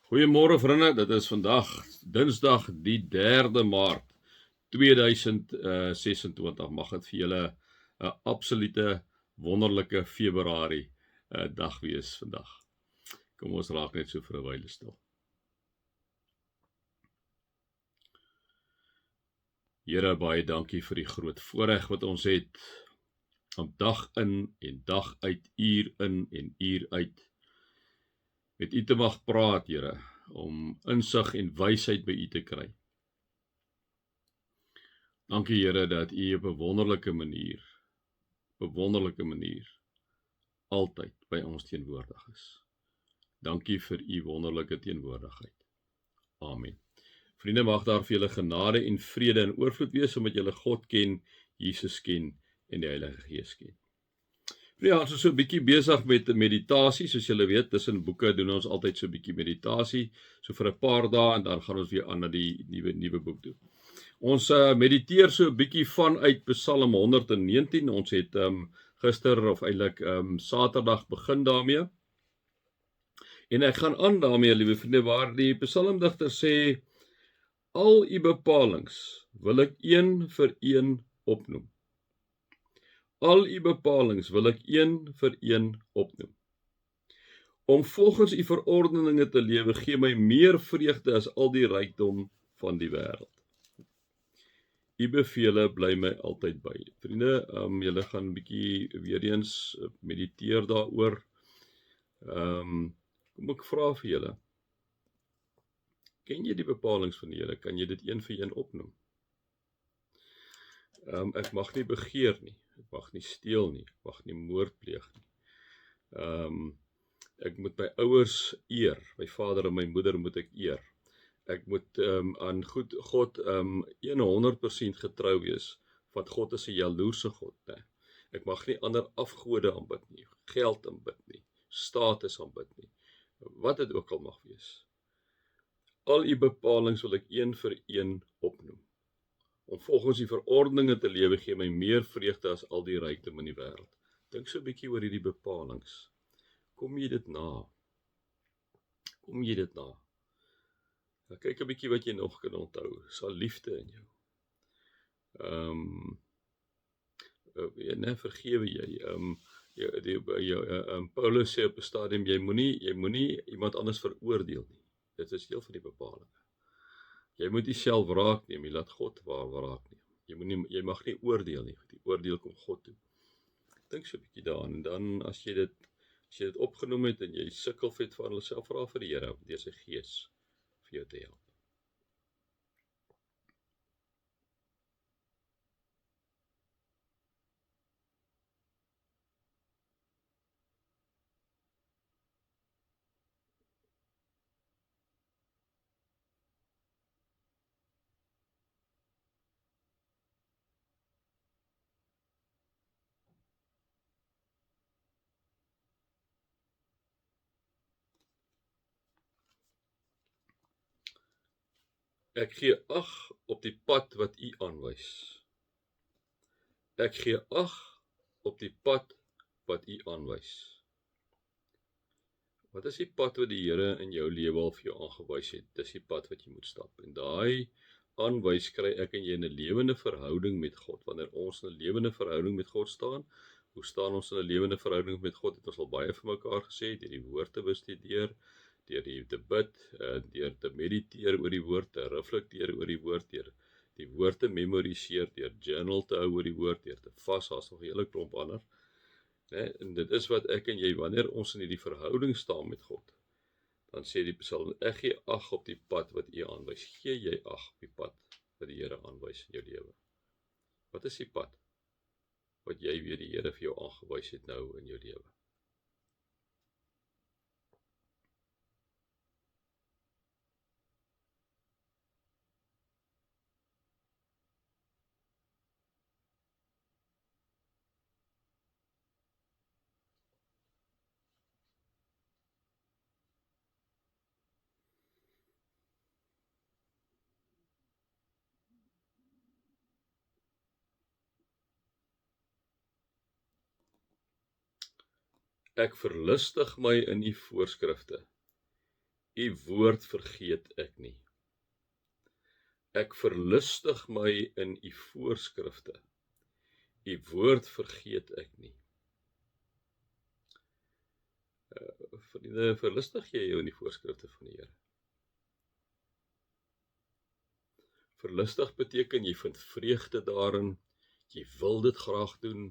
Goeiemôre vriende, dit is vandag Dinsdag die 3de Maart 2026. Mag dit vir julle 'n absolute wonderlike Februarie dag wees vandag. Kom ons raak net so vir 'n wyle stil. Here, baie dankie vir die groot voorreg wat ons het om dag in en dag uit, uur in en uur uit met U te mag praat, Here, om insig en wysheid by U te kry. Dankie Here dat U op 'n wonderlike manier altyd by ons teenwoordig is. Dankie vir U wonderlike teenwoordigheid. Amen. Vriende, mag daar vir julle genade en vrede en oorvloed wees omdat julle God ken, Jesus ken en die Heilige Gees ken. Ja, ons is so 'n bietjie besig met meditasie, soos julle weet, tussen boeke doen ons altyd so 'n bietjie meditasie, so vir 'n paar dae en dan gaan ons weer aan na die nuwe boek toe. Ons mediteer so 'n bietjie vanuit Psalm 119. Ons het gister of eintlik Saterdag begin daarmee. En ek gaan aan daarmee, liewe vriende, waar die psalmdigter sê: al U bepalings wil ek een vir een opnoem. Al U bepalings wil ek een vir een opnoem. Om volgens U verordeninge te lewe gee my meer vreugde as al die rykdom van die wêreld. U bevele bly my altyd by. Vriende, julle gaan 'n bietjie weer eens mediteer daaroor. Kom ek vra vir julle. Ken jy die bepalings van die Here? Kan jy dit een vir een opnoem? Ek mag nie begeer nie. Ek mag nie steel nie. Ek mag nie moord pleeg nie. Ek moet my ouers eer. My vader en my moeder moet ek eer. Ek moet aan God 100% getrou wees, want God is 'n jaloerse God, né? Ek mag nie ander afgode aanbid nie, geld aanbid nie, status aanbid nie, wat dit ook al mag wees. Al U bepalings wil ek een vir een opnoem. Om volgens die verordeninge te lewe gee my meer vreugde as al die rykdom in die wêreld. Dink so 'n bietjie oor hierdie bepalings. Kom jy dit na? Kom jy dit na? Nou, kyk 'n bietjie wat jy nog kan onthou. Sal liefde in jou. Vergewe jy. Paulus sê op 'n stadium, jy moenie iemand anders veroordeel nie. Dit is deel van die bepalinge. Jy moet nie self wraak neem, jy laat God wraak neem. Jy mag nie oordeel nie. Die oordeel kom God toe. Dink so 'n bietjie daaraan en dan as jy dit opgenoem het en jy sukkel vir dit van jouself, vra vir die Here deur sy Gees vir jou te help. Ek gee ag op die pad wat U aanwys. Ek gee ag op die pad wat U aanwys. Wat is die pad wat die Here in jou lewe al vir jou aangewys het? Dis die pad wat jy moet stap. En daai aanwys kry ek en jy in 'n lewende verhouding met God. Wanneer ons in 'n lewende verhouding met God staan, hoe staan ons in 'n lewende verhouding met God? Het ons al baie vir mekaar gesê, deur die woord te bestudeer, deur te bid, deur te mediteer oor die woord, te reflekteer oor die woord te memoriseer, deur journal te hou oor die woord, deur te vas, daar's nog 'n hele klomp ander. En dit is wat ek en jy, wanneer ons in hierdie verhouding staan met God, dan sê die Psalm, ek gee ag op die pad wat U aanwys. Gee jy ag op die pad wat die Here aanwys in jou lewe? Wat is die pad wat jy weet die Here vir jou aangewys het nou in jou lewe? Ek verlustig my in U voorskrifte. U woord vergeet ek nie. Ek verlustig my in u voorskrifte. U woord vergeet ek nie. Vriende, verlustig jy jou in die voorskrifte van die Here? Verlustig beteken jy vind vreugde daarin, jy wil dit graag doen,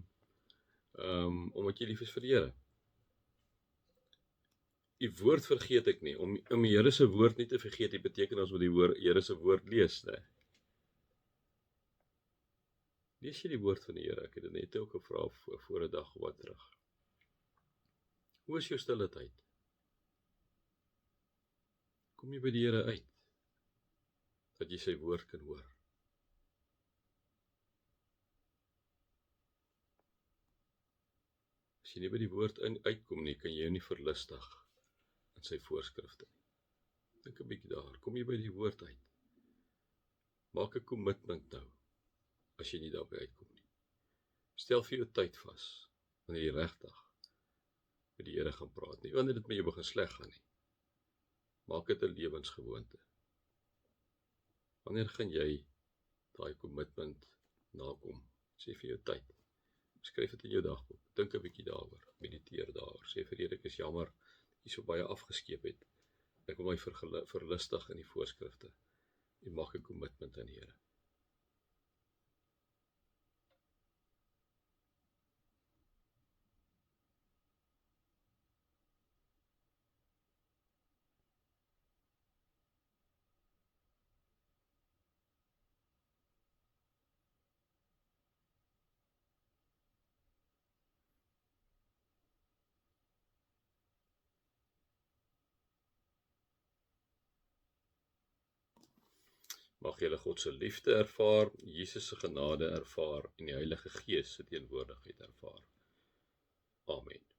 omdat jy lief is vir die Here. Die woord vergeet ek nie, om die Here se woord nie te vergeet, dit beteken ons moet die Here se woord lees, né? Lees jy die woord van die Here? Ek het dit net ook gevra voor 'n dag wat terug. Hoe is jou stille tyd? Kom jy by die Here uit, dat jy sy woord kan hoor? As jy nie by die woord uitkom nie, kan jy jou nie verlustig in sy voorskrifte nie. Dink 'n bietjie daar, kom jy by die woord uit? Maak 'n kommitment nou, as jy nie daarby uitkom nie. Stel vir jou tyd vas, wanneer jy regtig met die Here gaan praat nie, wanneer dit met jou begin sleg gaan nie. Maak dit 'n lewensgewoonte. Wanneer gaan jy daai kommitment nakom? Sê vir jou tyd. Skryf dit in jou dagboek. Dink 'n bietjie daaroor. Mediteer daaroor. Sê vir Here, ek is jammer jy so baie afgeskeep het. Ek wil my verlustig in die voorskrifte. En maak 'n kommitment aan die Here. Mag julle God se liefde ervaar, Jesus se genade ervaar en die Heilige Gees se teenwoordigheid ervaar. Amen.